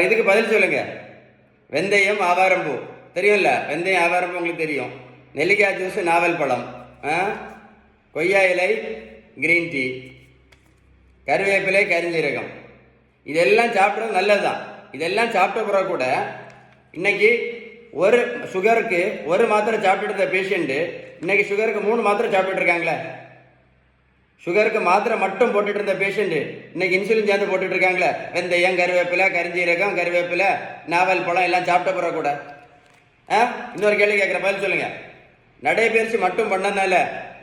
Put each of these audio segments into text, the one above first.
இதுக்கு பதில் சொல்லுங்க. வெந்தயம், ஆவாரம்பூ தெரியும்ல? வெந்தயம், ஆவாரம்பூ உங்களுக்கு தெரியும். நெல்லிக்காய் ஜூஸ், நாவல் பழம், கொய்யா இலை, கிரீன் டீ, கருவேப்பிலை, கரிஞ்சீரகம், இதெல்லாம் சாப்பிட்றது நல்லது தான். இதெல்லாம் சாப்பிட்ட பிறகு கூட இன்னைக்கு ஒரு சுகருக்கு ஒரு மாத்திரை சாப்பிட்டு இருந்த பேஷண்ட்டு இன்னைக்கு சுகருக்கு 3 மாத்திரை சாப்பிட்டு இருக்காங்களே. சுகருக்கு மாத்திரை மட்டும் போட்டுட்டு இருந்த பேஷண்ட்டு இன்னைக்கு இன்சுலின் சேர்ந்து போட்டுட்டு இருக்காங்களே. வெந்தயம், கருவேப்பிலை, கரிஞ்சீரகம், கருவேப்பிலை, நாவல் பழம் எல்லாம் சாப்பிட்ட பிறகு கூட. இன்னொரு கேள்வி கேட்குற, பதில் சொல்லுங்க. நடைபயிற்சி மட்டும் பண்ணதுனால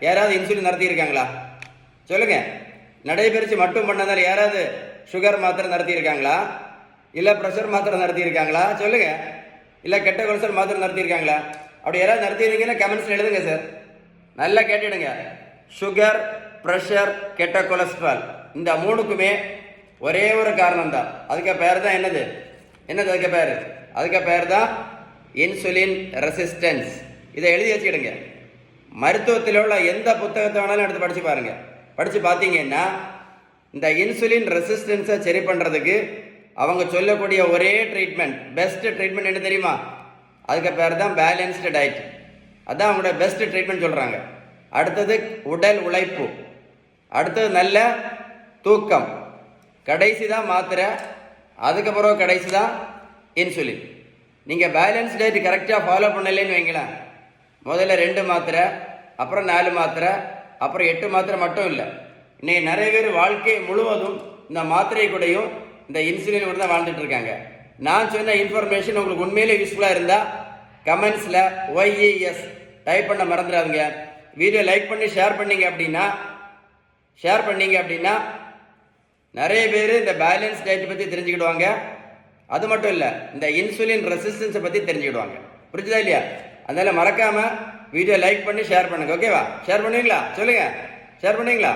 யாராவது இன்சுலின் நடத்தி இருக்காங்களா? சொல்லுங்க. நடைபயிற்சி மட்டும் பண்ணதால யாராவது சுகர் மாத்திரை நடத்தி இருக்காங்களா? இல்லை ப்ரெஷர் மாத்திரை நடத்தி இருக்காங்களா? சொல்லுங்க. இல்லை கெட்ட கொலஸ்ட்ரால் மாத்திரை நடத்தி இருக்காங்களா? அப்படி யாராவது நடத்திருந்தீங்கன்னா கமெண்ட்ஸ்ல எழுதுங்க சார். நல்லா கேட்டுடுங்க. சுகர், ப்ரெஷர், கெட்ட கொலஸ்ட்ரால் இந்த 3க்குமே ஒரே ஒரு காரணம் தான். அதுக்கு பேர் தான் என்னது? அதுக்கு பேர் தான் இன்சுலின் ரெசிஸ்டன்ஸ். இதை எழுதி வச்சுக்கிடுங்க. மருத்துவத்தில் உள்ள எந்த புத்தகத்தை வேணாலும் எடுத்து படித்து பாருங்க. படித்து பார்த்தீங்கன்னா இந்த இன்சுலின் ரெசிஸ்டன்ஸை சரி பண்ணுறதுக்கு அவங்க சொல்லக்கூடிய ஒரே ட்ரீட்மெண்ட், பெஸ்ட் ட்ரீட்மெண்ட் என்ன தெரியுமா? அதுக்கு பேர் தான் பேலன்ஸ்டு டயட். அதுதான் அவங்களோட பெஸ்ட் ட்ரீட்மெண்ட் சொல்கிறாங்க. அடுத்தது உடல் உழைப்பு, அடுத்தது நல்ல தூக்கம், கடைசி தான் மாத்திரை, அதுக்கப்புறம் கடைசி தான் இன்சுலின். நீங்கள் பேலன்ஸ் டயட் கரெக்டாக ஃபாலோ பண்ணலைன்னு வைங்களேன், முதல்ல 2 மாத்திரை, அப்புறம் 4 மாத்திரை, அப்புறம் 8 மாத்திரை மட்டும் இல்லை. இன்னைக்கு நிறைய பேர் வாழ்க்கை முழுவதும் இந்த மாத்திரை கூடயும் இந்த இன்சுலின் கூட தான் வாழ்ந்துட்டு இருக்காங்க. நான் சொன்ன இன்ஃபர்மேஷன் உங்களுக்கு உண்மையிலே யூஸ்ஃபுல்லாக இருந்தால் கமெண்ட்ஸில் YES டைப் பண்ண மறந்துடாதுங்க. வீடியோ லைக் பண்ணி ஷேர் பண்ணீங்க அப்படின்னா நிறைய பேர் இந்த பேலன்ஸ் டயட் பற்றி தெரிஞ்சுக்கிடுவாங்க. அது மட்டும் இல்லை, இந்த இன்சுலின் ரெசிஸ்டன்ஸை பற்றி தெரிஞ்சுக்கிடுவாங்க. புரிஞ்சுதா இல்லையா? அதனால் மறக்காமல் வீடியோ லைக் பண்ணி ஷேர் பண்ணுங்க. ஓகேவா? ஷேர் பண்ணுவீங்களா? சொல்லுங்கள். ஷேர் பண்ணுவீங்களா?